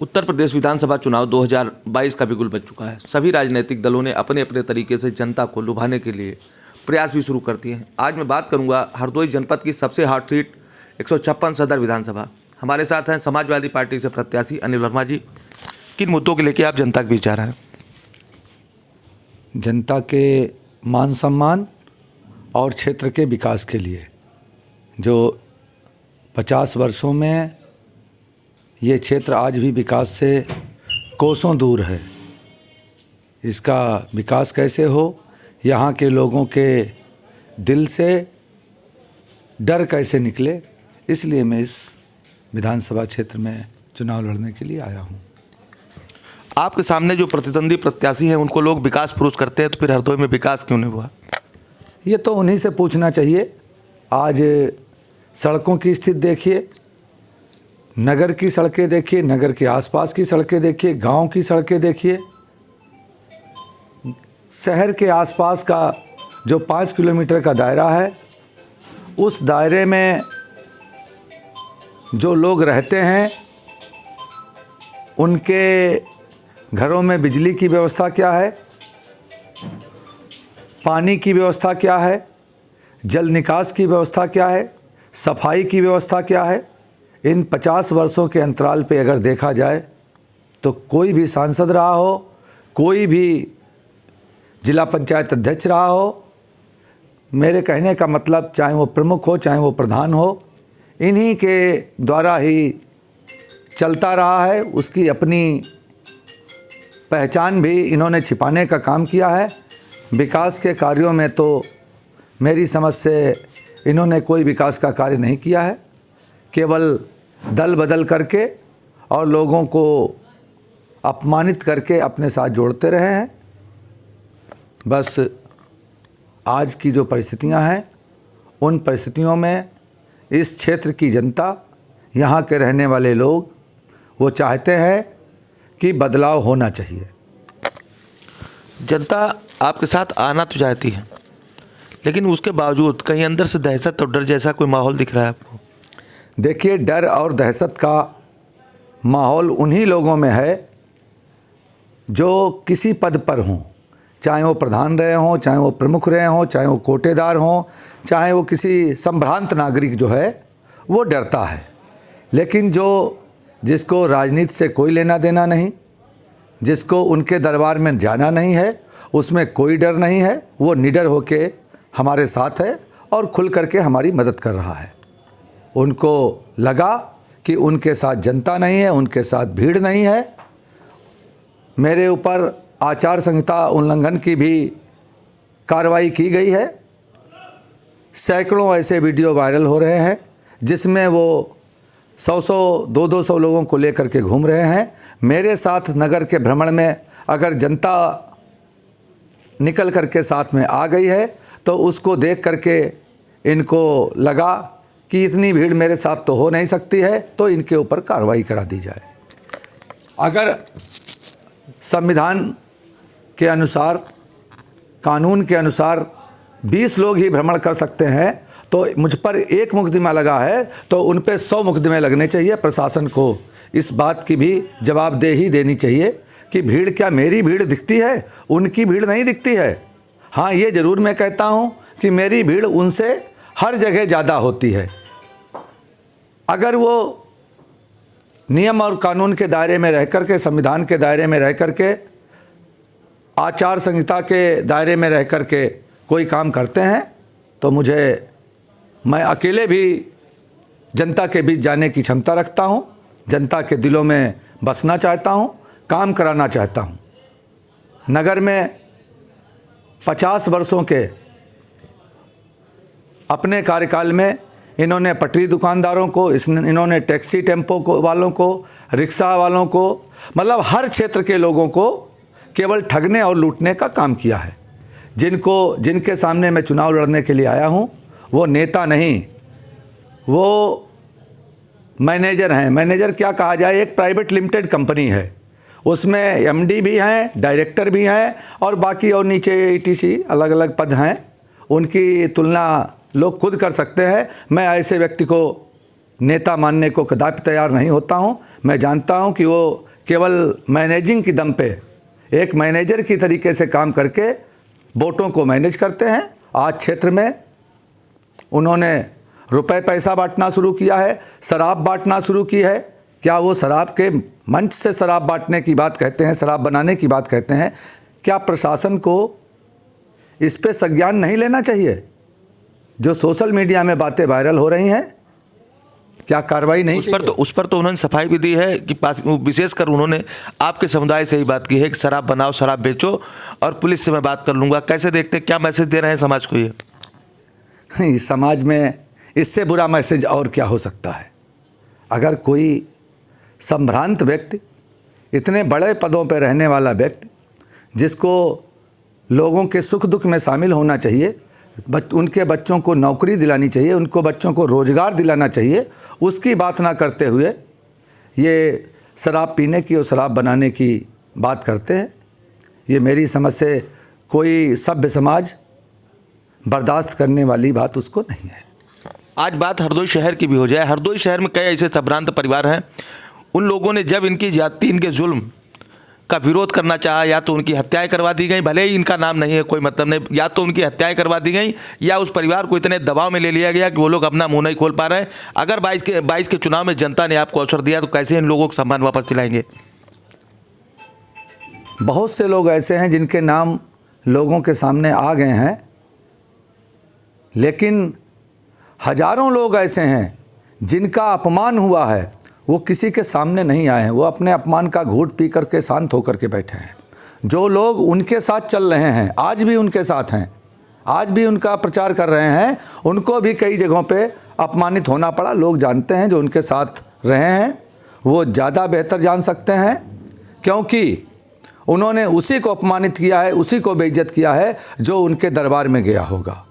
उत्तर प्रदेश विधानसभा चुनाव 2022 का बिगुल बज चुका है। सभी राजनीतिक दलों ने अपने अपने तरीके से जनता को लुभाने के लिए प्रयास भी शुरू कर दिए हैं। आज मैं बात करूंगा हरदोई जनपद की सबसे हॉट सीट 156 सदर विधानसभा। हमारे साथ हैं समाजवादी पार्टी से प्रत्याशी अनिल वर्मा जी। किन मुद्दों के लेकर आप जनता के बीच आ रहे हैं? जनता के मान सम्मान और क्षेत्र के विकास के लिए। जो 50 वर्षों में ये क्षेत्र आज भी विकास से कोसों दूर है। इसका विकास कैसे हो, यहाँ के लोगों के दिल से डर कैसे निकले, इसलिए मैं इस विधानसभा क्षेत्र में चुनाव लड़ने के लिए आया हूँ। आपके सामने जो प्रतिद्वंदी प्रत्याशी हैं उनको लोग विकास पुरुष करते हैं, तो फिर हरदोई में विकास क्यों नहीं हुआ? ये तो उन्हीं से पूछना चाहिए। आज सड़कों की स्थिति देखिए, नगर की सड़कें देखिए, नगर के आसपास की सड़कें देखिए, गांव की सड़कें देखिए। शहर के आसपास का जो 5 किलोमीटर का दायरा है, उस दायरे में जो लोग रहते हैं उनके घरों में बिजली की व्यवस्था क्या है, पानी की व्यवस्था क्या है, जल निकास की व्यवस्था क्या है, सफाई की व्यवस्था क्या है। इन 50 वर्षों के अंतराल पे अगर देखा जाए तो कोई भी सांसद रहा हो, कोई भी जिला पंचायत अध्यक्ष रहा हो, मेरे कहने का मतलब चाहे वो प्रमुख हो चाहे वो प्रधान हो, इन्हीं के द्वारा ही चलता रहा है। उसकी अपनी पहचान भी इन्होंने छिपाने का काम किया है। विकास के कार्यों में तो मेरी समझ से इन्होंने कोई विकास का कार्य नहीं किया है। केवल दल बदल करके और लोगों को अपमानित करके अपने साथ जोड़ते रहे हैं। बस आज की जो परिस्थितियां हैं, उन परिस्थितियों में इस क्षेत्र की जनता, यहाँ के रहने वाले लोग, वो चाहते हैं कि बदलाव होना चाहिए। जनता आपके साथ आना तो चाहती है, लेकिन उसके बावजूद कहीं अंदर से दहशत और डर जैसा कोई माहौल दिख रहा है आपको? देखिए, डर और दहशत का माहौल उन्हीं लोगों में है जो किसी पद पर हों, चाहे वो प्रधान रहे हों, चाहे वो प्रमुख रहे हों, चाहे वो कोटेदार हों, चाहे वो किसी संभ्रांत नागरिक जो है वो डरता है। लेकिन जिसको राजनीति से कोई लेना देना नहीं, जिसको उनके दरबार में जाना नहीं है, उसमें कोई डर नहीं है, वो निडर होके हमारे साथ है और खुल करके हमारी मदद कर रहा है। उनको लगा कि उनके साथ जनता नहीं है, उनके साथ भीड़ नहीं है। मेरे ऊपर आचार संहिता उल्लंघन की भी कार्रवाई की गई है। सैकड़ों ऐसे वीडियो वायरल हो रहे हैं जिसमें वो 100-100, 200-200 लोगों को लेकर के घूम रहे हैं। मेरे साथ नगर के भ्रमण में अगर जनता निकल करके साथ में आ गई है तो उसको देख करके इनको लगा कि इतनी भीड़ मेरे साथ तो हो नहीं सकती है, तो इनके ऊपर कार्रवाई करा दी जाए। अगर संविधान के अनुसार, कानून के अनुसार 20 लोग ही भ्रमण कर सकते हैं, तो मुझ पर एक मुकदमा लगा है तो उन पे 100 मुकदमे लगने चाहिए। प्रशासन को इस बात की भी जवाबदेही देनी चाहिए कि भीड़ क्या मेरी भीड़ दिखती है, उनकी भीड़ नहीं दिखती है। हाँ, ये ज़रूर मैं कहता हूँ कि मेरी भीड़ उनसे हर जगह ज़्यादा होती है। अगर वो नियम और कानून के दायरे में रह करके, संविधान के दायरे में रह करके, आचार संहिता के दायरे में रह करके कोई काम करते हैं तो मैं अकेले भी जनता के बीच जाने की क्षमता रखता हूँ, जनता के दिलों में बसना चाहता हूँ, काम कराना चाहता हूँ। नगर में 50 वर्षों के अपने कार्यकाल में इन्होंने पटरी दुकानदारों को, इन्होंने टैक्सी टेम्पो वालों को, रिक्शा वालों को, मतलब हर क्षेत्र के लोगों को केवल ठगने और लूटने का काम किया है। जिनके सामने मैं चुनाव लड़ने के लिए आया हूँ, वो नेता नहीं, वो मैनेजर हैं। मैनेजर क्या कहा जाए, एक प्राइवेट लिमिटेड कंपनी है, उसमें एमडी भी हैं, डायरेक्टर भी हैं और बाकी और नीचे ईटीसी अलग अलग पद हैं। उनकी तुलना लोग खुद कर सकते हैं। मैं ऐसे व्यक्ति को नेता मानने को कदापि तैयार नहीं होता हूँ। मैं जानता हूँ कि वो केवल मैनेजिंग की दम पे एक मैनेजर की तरीके से काम करके वोटों को मैनेज करते हैं। आज क्षेत्र में उन्होंने रुपए पैसा बांटना शुरू किया है, शराब बांटना शुरू की है। क्या वो शराब के मंच से शराब बांटने की बात कहते हैं, शराब बनाने की बात कहते हैं? क्या प्रशासन को इस पे संज्ञान नहीं लेना चाहिए? जो सोशल मीडिया में बातें वायरल हो रही हैं, क्या कार्रवाई नहीं? उस पर तो उन्होंने सफाई भी दी है कि विशेषकर उन्होंने आपके समुदाय से ही बात की है कि शराब बनाओ, शराब बेचो और पुलिस से मैं बात कर लूँगा। कैसे देखते हैं, क्या मैसेज दे रहे हैं समाज को? ये इस समाज में इससे बुरा मैसेज और क्या हो सकता है? अगर कोई संभ्रांत व्यक्ति, इतने बड़े पदों पर रहने वाला व्यक्ति, जिसको लोगों के सुख दुख में शामिल होना चाहिए, उनके बच्चों को नौकरी दिलानी चाहिए, उनको बच्चों को रोज़गार दिलाना चाहिए, उसकी बात ना करते हुए ये शराब पीने की और शराब बनाने की बात करते हैं। ये मेरी समझ से कोई सभ्य समाज बर्दाश्त करने वाली बात उसको नहीं है। आज बात हरदोई शहर की भी हो जाए। हरदोई शहर में कई ऐसे संभ्रांत परिवार हैं, उन लोगों ने जब इनकी ज्यादती, इनके जुल्म का विरोध करना चाहा, या तो उनकी हत्याएं करवा दी गई, भले ही इनका नाम नहीं है, कोई मतलब नहीं, या तो उनकी हत्याएं करवा दी गई या उस परिवार को इतने दबाव में ले लिया गया कि वो लोग अपना मुंह नहीं खोल पा रहे हैं। अगर 22 के चुनाव में जनता ने आपको अवसर दिया तो कैसे इन लोगों को सम्मान वापस दिलाएंगे? बहुत से लोग ऐसे हैं जिनके नाम लोगों के सामने आ गए हैं, लेकिन हजारों लोग ऐसे हैं जिनका अपमान हुआ है, वो किसी के सामने नहीं आए हैं। वो अपने अपमान का घूंट पी करके शांत होकर के बैठे हैं। जो लोग उनके साथ चल रहे हैं, आज भी उनके साथ हैं, आज भी उनका प्रचार कर रहे हैं, उनको भी कई जगहों पे अपमानित होना पड़ा। लोग जानते हैं, जो उनके साथ रहे हैं वो ज़्यादा बेहतर जान सकते हैं, क्योंकि उन्होंने उसी को अपमानित किया है, उसी को बेइज्जत किया है जो उनके दरबार में गया होगा।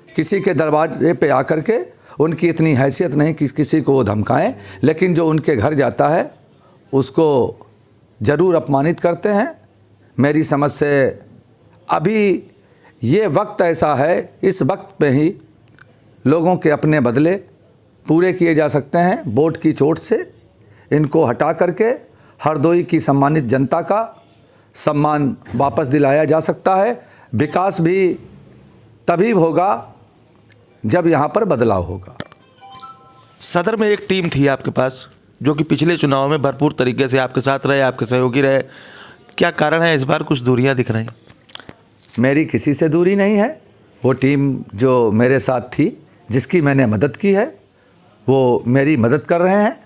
किसी के दरवाजे पे आकर के उनकी इतनी हैसियत नहीं कि किसी को वो धमकाएं, लेकिन जो उनके घर जाता है उसको ज़रूर अपमानित करते हैं। मेरी समझ से अभी ये वक्त ऐसा है, इस वक्त में ही लोगों के अपने बदले पूरे किए जा सकते हैं। वोट की चोट से इनको हटा करके हरदोई की सम्मानित जनता का सम्मान वापस दिलाया जा सकता है। विकास भी तभी होगा जब यहाँ पर बदलाव होगा। सदर में एक टीम थी आपके पास जो कि पिछले चुनाव में भरपूर तरीके से आपके साथ रहे, आपके सहयोगी रहे। क्या कारण है इस बार कुछ दूरियां दिख रही? मेरी किसी से दूरी नहीं है। वो टीम जो मेरे साथ थी, जिसकी मैंने मदद की है, वो मेरी मदद कर रहे हैं।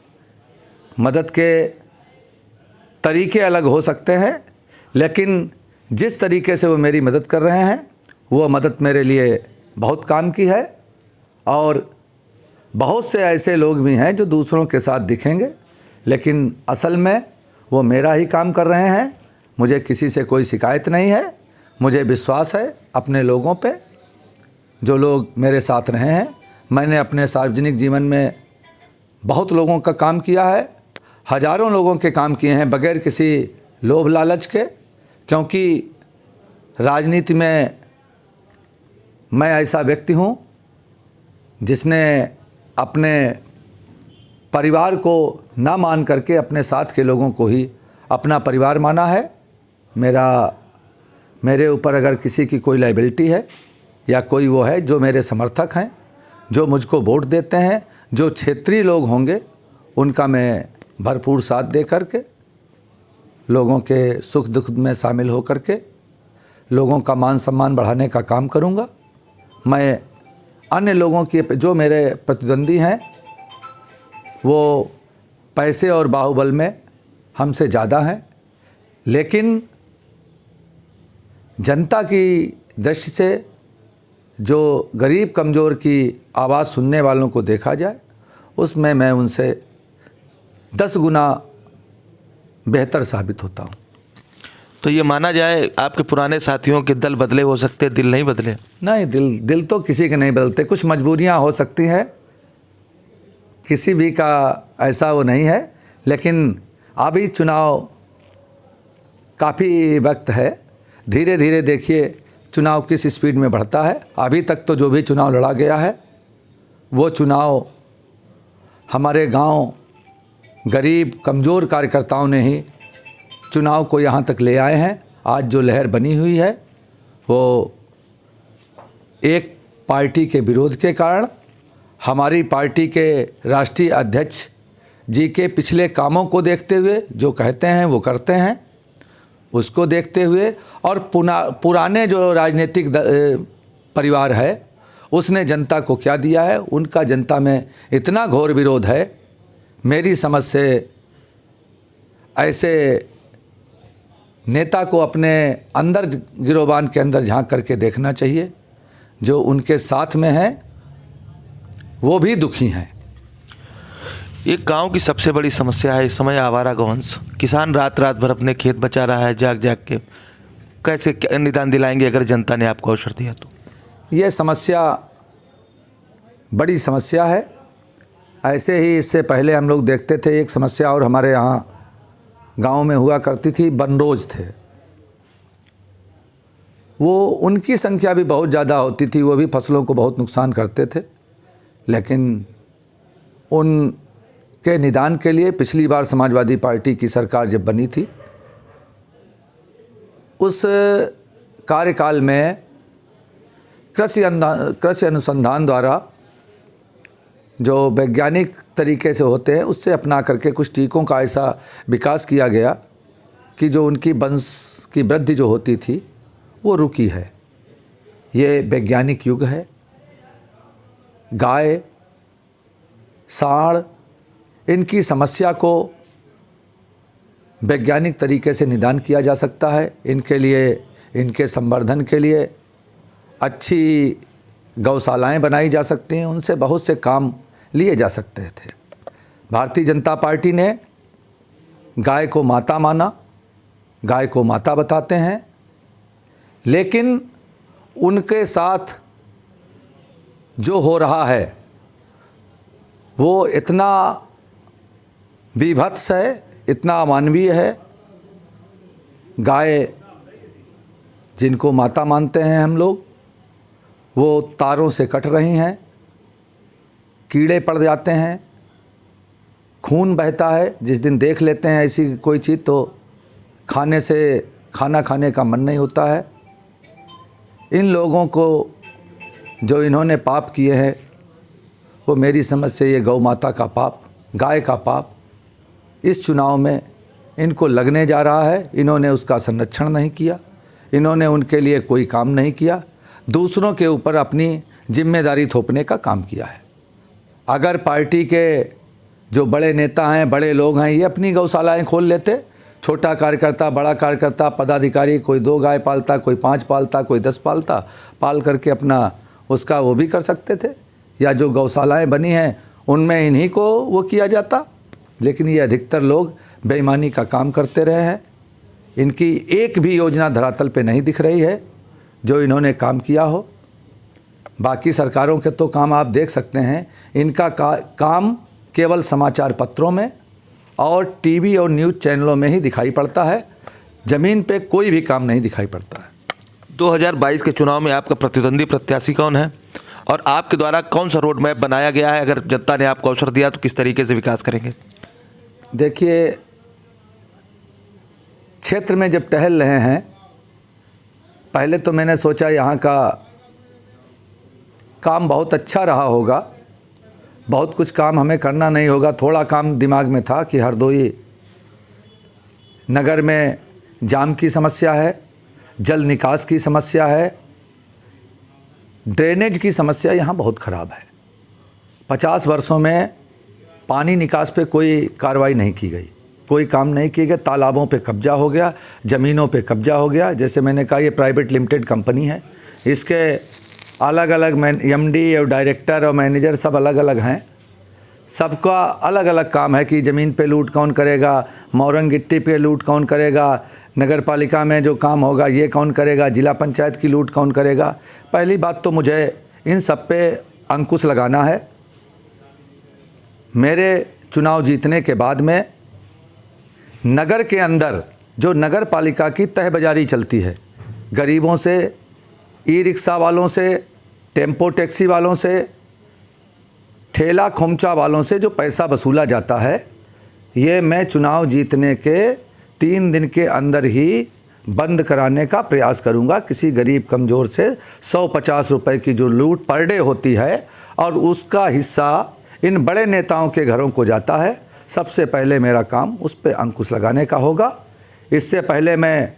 मदद के तरीके अलग हो सकते हैं, लेकिन जिस तरीके से वो मेरी मदद कर रहे हैं, वो मदद मेरे लिए बहुत काम की है। और बहुत से ऐसे लोग भी हैं जो दूसरों के साथ दिखेंगे, लेकिन असल में वो मेरा ही काम कर रहे हैं। मुझे किसी से कोई शिकायत नहीं है। मुझे विश्वास है अपने लोगों पे, जो लोग मेरे साथ रहे हैं। मैंने अपने सार्वजनिक जीवन में बहुत लोगों का काम किया है, हजारों लोगों के काम किए हैं बगैर किसी लोभ लालच के, क्योंकि राजनीति में मैं ऐसा व्यक्ति हूँ जिसने अपने परिवार को ना मान करके अपने साथ के लोगों को ही अपना परिवार माना है। मेरे ऊपर अगर किसी की कोई लायबिलिटी है या कोई वो है जो मेरे समर्थक हैं, जो मुझको वोट देते हैं, जो क्षेत्रीय लोग होंगे, उनका मैं भरपूर साथ दे करके, लोगों के सुख दुख में शामिल हो करके लोगों का मान सम्मान बढ़ाने का काम करूँगा। मैं अन्य लोगों की, जो मेरे प्रतिद्वंदी हैं, वो पैसे और बाहुबल में हमसे ज़्यादा हैं, लेकिन जनता की दृष्टि से जो गरीब कमज़ोर की आवाज़ सुनने वालों को देखा जाए, उसमें मैं उनसे 10 गुना बेहतर साबित होता हूँ। तो ये माना जाए आपके पुराने साथियों के दल बदले हो सकते, दिल नहीं बदले? नहीं, दिल तो किसी के नहीं बदलते। कुछ मजबूरियाँ हो सकती हैं, किसी भी का ऐसा वो नहीं है, लेकिन अभी चुनाव काफ़ी वक्त है। धीरे धीरे देखिए चुनाव किस स्पीड में बढ़ता है। अभी तक तो जो भी चुनाव लड़ा गया है, वो चुनाव हमारे गांव गरीब कमज़ोर कार्यकर्ताओं ने ही चुनाव को यहाँ तक ले आए हैं। आज जो लहर बनी हुई है वो एक पार्टी के विरोध के कारण, हमारी पार्टी के राष्ट्रीय अध्यक्ष जी के पिछले कामों को देखते हुए, जो कहते हैं वो करते हैं, उसको देखते हुए, और पुराने जो राजनीतिक परिवार है उसने जनता को क्या दिया है, उनका जनता में इतना घोर विरोध है। मेरी समझ से ऐसे नेता को अपने अंदर गिरोबान के अंदर झांक करके देखना चाहिए। जो उनके साथ में हैं वो भी दुखी हैं। एक गांव की सबसे बड़ी समस्या है इस समय आवारा गोवंश। किसान रात रात भर अपने खेत बचा रहा है जाग जाग के। कैसे निदान दिलाएंगे अगर जनता ने आपको अवसर दिया तो? ये समस्या बड़ी समस्या है। ऐसे ही इससे पहले हम लोग देखते थे एक समस्या और हमारे यहाँ गांव में हुआ करती थी, बनरोज थे। वो उनकी संख्या भी बहुत ज़्यादा होती थी, वो भी फसलों को बहुत नुकसान करते थे। लेकिन उनके निदान के लिए पिछली बार समाजवादी पार्टी की सरकार जब बनी थी, उस कार्यकाल में कृषि अनुसंधान द्वारा जो वैज्ञानिक तरीके से होते हैं उससे अपना करके कुछ टीकों का ऐसा विकास किया गया कि जो उनकी वंश की वृद्धि जो होती थी वो रुकी है। ये वैज्ञानिक युग है। गाय, सांड, इनकी समस्या को वैज्ञानिक तरीके से निदान किया जा सकता है। इनके लिए, इनके संवर्धन के लिए अच्छी गौशालाएं बनाई जा सकती हैं, उनसे बहुत से काम लिए जा सकते थे। भारतीय जनता पार्टी ने गाय को माता माना, गाय को माता बताते हैं, लेकिन उनके साथ जो हो रहा है वो इतना विभत्स है, इतना अमानवीय है। गाय जिनको माता मानते हैं हम लोग, वो तारों से कट रही हैं, कीड़े पड़ जाते हैं, खून बहता है। जिस दिन देख लेते हैं ऐसी कोई चीज़ तो खाना खाने का मन नहीं होता है। इन लोगों को जो इन्होंने पाप किए हैं वो मेरी समझ से ये गौ माता का पाप, गाय का पाप इस चुनाव में इनको लगने जा रहा है। इन्होंने उसका संरक्षण नहीं किया, इन्होंने उनके लिए कोई काम नहीं किया, दूसरों के ऊपर अपनी जिम्मेदारी थोपने का काम किया है। अगर पार्टी के जो बड़े नेता हैं, बड़े लोग हैं, ये अपनी गौशालाएं खोल लेते, छोटा कार्यकर्ता, बड़ा कार्यकर्ता, पदाधिकारी, कोई 2 गाय पालता, कोई 5 पालता, कोई 10 पालता, पाल करके अपना उसका वो भी कर सकते थे। या जो गौशालाएं बनी हैं उनमें इन्हीं को वो किया जाता। लेकिन ये अधिकतर लोग बेईमानी का काम करते रहे हैं। इनकी एक भी योजना धरातल पे नहीं दिख रही है जो इन्होंने काम किया हो। बाकी सरकारों के तो काम आप देख सकते हैं, इनका काम केवल समाचार पत्रों में और टीवी और न्यूज़ चैनलों में ही दिखाई पड़ता है। ज़मीन पे कोई भी काम नहीं दिखाई पड़ता है। 2022 के चुनाव में आपका प्रतिद्वंदी प्रत्याशी कौन है और आपके द्वारा कौन सा रोड मैप बनाया गया है? अगर जनता ने आपको अवसर दिया तो किस तरीके से विकास करेंगे? देखिए, क्षेत्र में जब टहल रहे हैं, पहले तो मैंने सोचा यहाँ का काम बहुत अच्छा रहा होगा, बहुत कुछ काम हमें करना नहीं होगा। थोड़ा काम दिमाग में था कि हरदोई नगर में जाम की समस्या है, जल निकास की समस्या है, ड्रेनेज की समस्या यहाँ बहुत ख़राब है। 50 वर्षों में पानी निकास पे कोई कार्रवाई नहीं की गई, कोई काम नहीं किए गए। तालाबों पे कब्जा हो गया, ज़मीनों पे कब्जा हो गया। जैसे मैंने कहा, ये प्राइवेट लिमिटेड कंपनी है, इसके अलग अलग एमडी और डायरेक्टर और मैनेजर सब अलग अलग हैं। सबका अलग अलग काम है कि ज़मीन पे लूट कौन करेगा, मोरंग गिट्टी पे लूट कौन करेगा, नगर पालिका में जो काम होगा ये कौन करेगा, जिला पंचायत की लूट कौन करेगा। पहली बात तो मुझे इन सब पे अंकुश लगाना है। मेरे चुनाव जीतने के बाद में नगर के अंदर जो नगर पालिका की तहबाजारी चलती है, गरीबों से, ई रिक्शा वालों से, टेम्पो टैक्सी वालों से, ठेला खोमचा वालों से जो पैसा वसूला जाता है, ये मैं चुनाव जीतने के 3 दिन के अंदर ही बंद कराने का प्रयास करूंगा। किसी गरीब कमज़ोर से 150 रुपए की जो लूट पर डे होती है और उसका हिस्सा इन बड़े नेताओं के घरों को जाता है, सबसे पहले मेरा काम उस पर अंकुश लगाने का होगा। इससे पहले मैं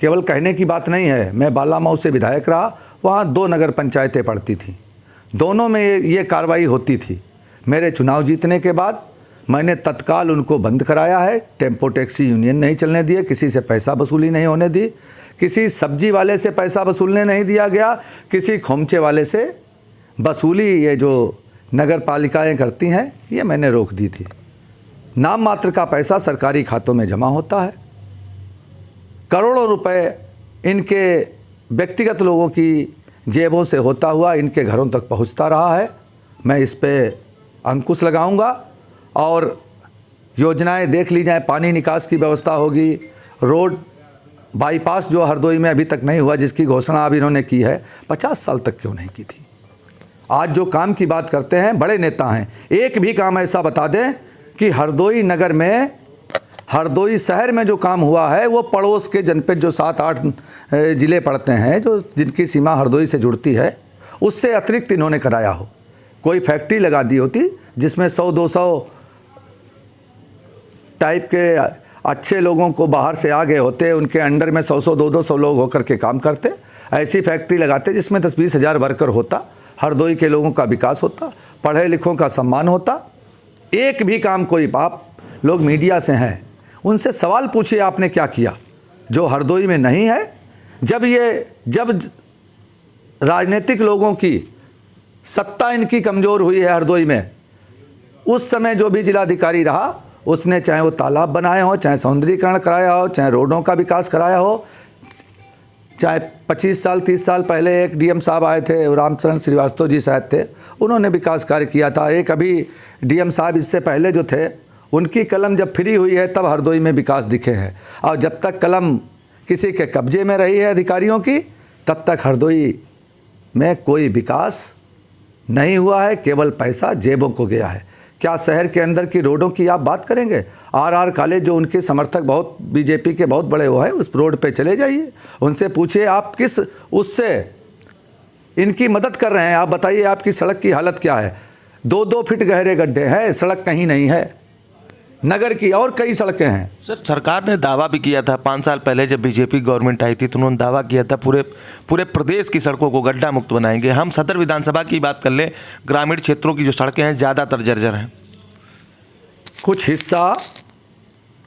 केवल कहने की बात नहीं है, मैं बालामऊ से विधायक रहा, वहाँ 2 नगर पंचायतें पड़ती थीं, दोनों में ये कार्रवाई होती थी। मेरे चुनाव जीतने के बाद मैंने तत्काल उनको बंद कराया है। टेम्पो टैक्सी यूनियन नहीं चलने दिए, किसी से पैसा वसूली नहीं होने दी, किसी सब्जी वाले से पैसा वसूलने नहीं दिया गया, किसी खोमचे वाले से वसूली ये जो नगर पालिकाएँ करती हैं ये मैंने रोक दी थी। नाम मात्र का पैसा सरकारी खातों में जमा होता है, करोड़ों रुपए इनके व्यक्तिगत लोगों की जेबों से होता हुआ इनके घरों तक पहुंचता रहा है। मैं इस पे अंकुश लगाऊंगा और योजनाएं देख ली जाए, पानी निकास की व्यवस्था होगी, रोड बाईपास जो हरदोई में अभी तक नहीं हुआ, जिसकी घोषणा अब इन्होंने की है, 50 साल तक क्यों नहीं की थी। आज जो काम की बात करते हैं बड़े नेता हैं, एक भी काम ऐसा बता दें कि हरदोई नगर में, हरदोई शहर में जो काम हुआ है वो पड़ोस के जनपद जो 7-8 ज़िले पड़ते हैं, जो जिनकी सीमा हरदोई से जुड़ती है, उससे अतिरिक्त इन्होंने कराया हो। कोई फैक्ट्री लगा दी होती जिसमें 100-200 टाइप के अच्छे लोगों को बाहर से आ गए होते, उनके अंडर में 100-100 200 लोग होकर के काम करते, ऐसी फैक्ट्री लगाते जिसमें 10-20 हज़ार वर्कर होता, हरदोई के लोगों का विकास होता, पढ़े लिखों का सम्मान होता। एक भी काम कोई, आप लोग मीडिया से हैं, उनसे सवाल पूछिए आपने क्या किया जो हरदोई में नहीं है। जब राजनीतिक लोगों की सत्ता इनकी कमज़ोर हुई है हरदोई में, उस समय जो भी जिलाधिकारी रहा उसने चाहे वो तालाब बनाए हो, चाहे सौंदर्यीकरण कराया हो, चाहे रोडों का विकास कराया हो, चाहे 25 साल 30 साल पहले एक डीएम साहब आए थे, रामचरण श्रीवास्तव जी शायद थे, उन्होंने विकास कार्य किया था। एक अभी डीएम साहब इससे पहले जो थे, उनकी कलम जब फ्री हुई है तब हरदोई में विकास दिखे हैं, और जब तक कलम किसी के कब्जे में रही है अधिकारियों की, तब तक हरदोई में कोई विकास नहीं हुआ है, केवल पैसा जेबों को गया है। क्या शहर के अंदर की रोडों की आप बात करेंगे? आर कॉलेज जो उनके समर्थक बहुत बीजेपी के बहुत बड़े वो हैं, उस रोड पे चले जाइए, उनसे पूछिए आप किस उससे इनकी मदद कर रहे हैं। आप बताइए आपकी सड़क की हालत क्या है? 2-2 फीट गहरे गड्ढे हैं, सड़क कहीं नहीं है। नगर की और कई सड़कें हैं। सर, सरकार ने दावा भी किया था 5 साल पहले जब बीजेपी गवर्नमेंट आई थी, तो उन्होंने दावा किया था पूरे प्रदेश की सड़कों को गड्ढा मुक्त बनाएंगे। हम सदर विधानसभा की बात कर लें, ग्रामीण क्षेत्रों की जो सड़कें हैं ज़्यादातर जर्जर हैं। कुछ हिस्सा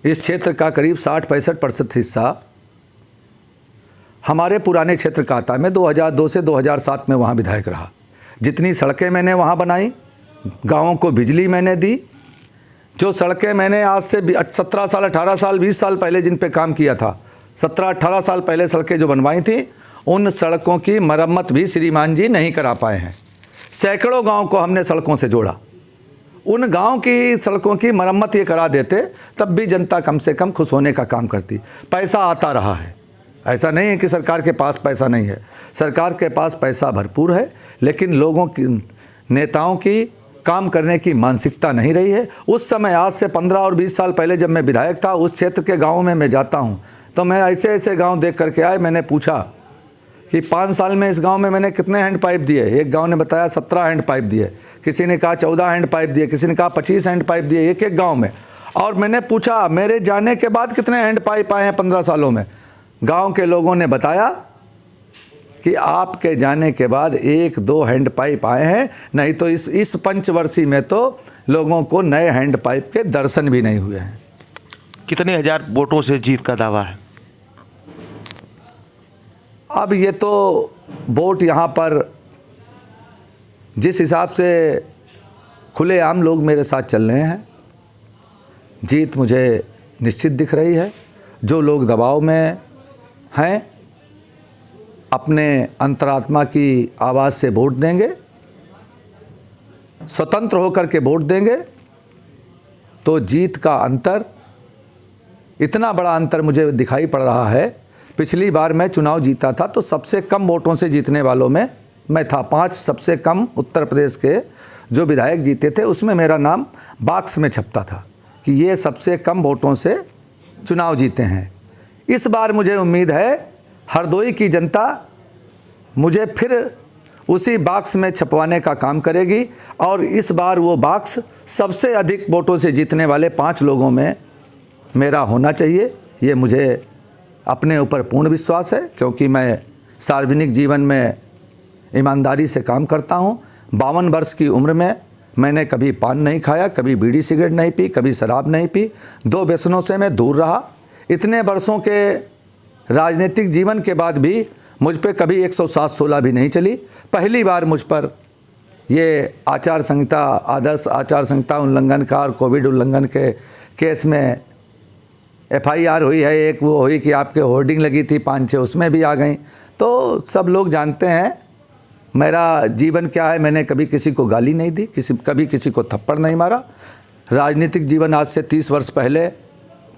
इस क्षेत्र का करीब 60-65% हिस्सा हमारे पुराने क्षेत्र का आता है। मैं 2002 से 2007 में वहाँ विधायक रहा। जितनी सड़कें मैंने वहाँ बनाई, गाँवों को बिजली मैंने दी, जो सड़कें मैंने आज से 17 साल 18 साल 20 साल पहले जिन पे काम किया था, 17-18 साल पहले सड़कें जो बनवाई थी, उन सड़कों की मरम्मत भी श्रीमान जी नहीं करा पाए हैं। सैकड़ों गांव को हमने सड़कों से जोड़ा, उन गांव की सड़कों की मरम्मत ये करा देते, तब भी जनता कम से कम खुश होने का काम करती। पैसा आता रहा है, ऐसा नहीं है कि सरकार के पास पैसा नहीं है, सरकार के पास पैसा भरपूर है, लेकिन लोगों की, नेताओं की काम करने की मानसिकता नहीं रही है। उस समय आज से 15 और 20 साल पहले जब मैं विधायक था, उस क्षेत्र के गाँव में मैं जाता हूँ तो मैं ऐसे ऐसे गांव देख करके आए। मैंने पूछा कि 5 साल में इस गांव में मैंने कितने हैंड पाइप दिए। एक गांव ने बताया 17 हैंड पाइप दिए, किसी ने कहा 14 हैंड पाइप दिए, किसी ने कहा 25 हैंड पाइप दिए एक गाँव में। और मैंने पूछा मेरे जाने के बाद कितने हैंड पाइप आए हैं 15 सालों में। गाँव के लोगों ने बताया कि आपके जाने के बाद 1-2 हैंड पाइप आए हैं, नहीं तो इस पंचवर्षीय में तो लोगों को नए हैंड पाइप के दर्शन भी नहीं हुए हैं। कितने हजार वोटों से जीत का दावा है? अब ये तो वोट यहाँ पर जिस हिसाब से खुलेआम लोग मेरे साथ चल रहे हैं, जीत मुझे निश्चित दिख रही है। जो लोग दबाव में हैं, अपने अंतरात्मा की आवाज़ से वोट देंगे, स्वतंत्र होकर के वोट देंगे, तो जीत का अंतर, इतना बड़ा अंतर मुझे दिखाई पड़ रहा है। पिछली बार मैं चुनाव जीता था तो सबसे कम वोटों से जीतने वालों में मैं था। 5 सबसे कम उत्तर प्रदेश के जो विधायक जीते थे उसमें मेरा नाम बॉक्स में छपता था कि ये सबसे कम वोटों से चुनाव जीते हैं। इस बार मुझे उम्मीद है हरदोई की जनता मुझे फिर उसी बॉक्स में छपवाने का काम करेगी और इस बार वो बॉक्स सबसे अधिक वोटों से जीतने वाले 5 लोगों में मेरा होना चाहिए। ये मुझे अपने ऊपर पूर्ण विश्वास है, क्योंकि मैं सार्वजनिक जीवन में ईमानदारी से काम करता हूँ। 52 वर्ष की उम्र में मैंने कभी पान नहीं खाया, कभी बीड़ी सिगरेट नहीं पी, कभी शराब नहीं पी, 2 व्यसनों से मैं दूर रहा। इतने वर्षों के राजनीतिक जीवन के बाद भी मुझ पे कभी 107-16 भी नहीं चली। पहली बार मुझ पर ये आचार संहिता, आदर्श आचार संहिता उल्लंघन का और कोविड उल्लंघन के केस में FIR हुई है। एक वो हुई कि आपके होर्डिंग लगी थी 5-6, उसमें भी आ गई। तो सब लोग जानते हैं मेरा जीवन क्या है। मैंने कभी किसी को गाली नहीं दी, कभी किसी को थप्पड़ नहीं मारा। राजनीतिक जीवन आज से 30 वर्ष पहले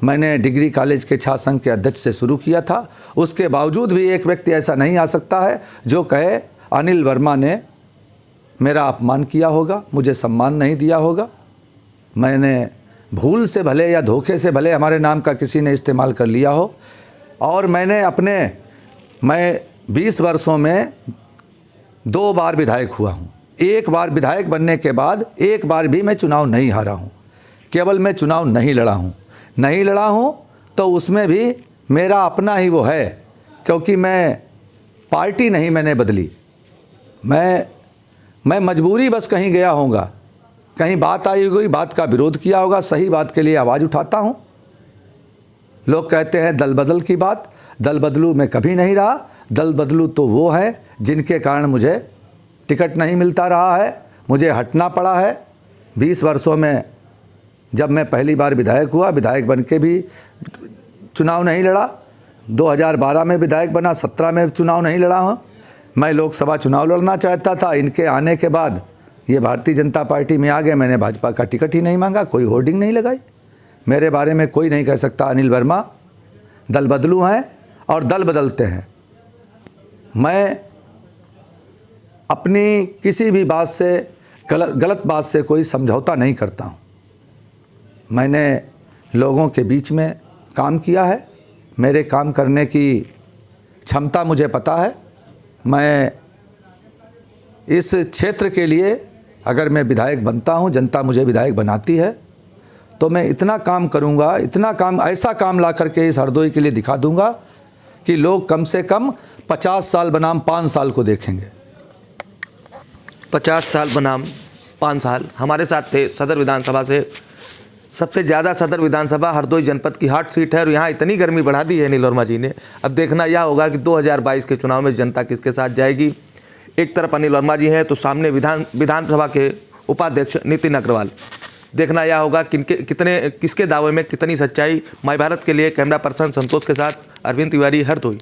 मैंने डिग्री कॉलेज के छात्र संघ के अध्यक्ष से शुरू किया था। उसके बावजूद भी एक व्यक्ति ऐसा नहीं आ सकता है जो कहे अनिल वर्मा ने मेरा अपमान किया होगा, मुझे सम्मान नहीं दिया होगा। मैंने भूल से भले या धोखे से भले हमारे नाम का किसी ने इस्तेमाल कर लिया हो, और मैं 20 वर्षों में 2 बार विधायक हुआ हूँ। 1 बार विधायक बनने के बाद 1 बार भी मैं चुनाव नहीं हारा हूँ। केवल मैं चुनाव नहीं लड़ा हूँ तो उसमें भी मेरा अपना ही वो है, क्योंकि मैं पार्टी नहीं मैंने बदली। मैं मजबूरी बस कहीं गया होगा, कहीं बात आई होगी, बात का विरोध किया होगा, सही बात के लिए आवाज़ उठाता हूँ। लोग कहते हैं दल बदल की बात, दल बदलू मैं कभी नहीं रहा। दल बदलू तो वो हैं जिनके कारण मुझे टिकट नहीं मिलता रहा है, मुझे हटना पड़ा है। 20 वर्षों में जब मैं पहली बार विधायक हुआ, विधायक बन के भी चुनाव नहीं लड़ा। 2012 में विधायक बना, 17 में चुनाव नहीं लड़ा हूँ। मैं लोकसभा चुनाव लड़ना चाहता था। इनके आने के बाद ये भारतीय जनता पार्टी में आ गए। मैंने भाजपा का टिकट ही नहीं मांगा, कोई होर्डिंग नहीं लगाई। मेरे बारे में कोई नहीं कह सकता अनिल वर्मा दल बदलू हैं और दल बदलते हैं। मैं अपनी किसी भी बात से, गलत बात से कोई समझौता नहीं करता हूँ। मैंने लोगों के बीच में काम किया है, मेरे काम करने की क्षमता मुझे पता है। मैं इस क्षेत्र के लिए अगर मैं विधायक बनता हूँ, जनता मुझे विधायक बनाती है, तो मैं इतना काम करूँगा, इतना काम, ऐसा काम ला करके इस हरदोई के लिए दिखा दूँगा कि लोग कम से कम 50 साल बनाम 5 साल को देखेंगे। 50 साल बनाम 5 साल। हमारे साथ थे सदर विधानसभा से। सबसे ज़्यादा सदर विधानसभा हरदोई जनपद की हॉट सीट है और यहाँ इतनी गर्मी बढ़ा दी है अनिल वर्मा जी ने। अब देखना यह होगा कि 2022 के चुनाव में जनता किसके साथ जाएगी। एक तरफ अनिल वर्मा जी हैं तो सामने विधानसभा के उपाध्यक्ष नितिन अग्रवाल। देखना यह होगा किसके दावे में कितनी सच्चाई। माय भारत के लिए कैमरा पर्सन संतोष के साथ अरविंद तिवारी, हरदोई।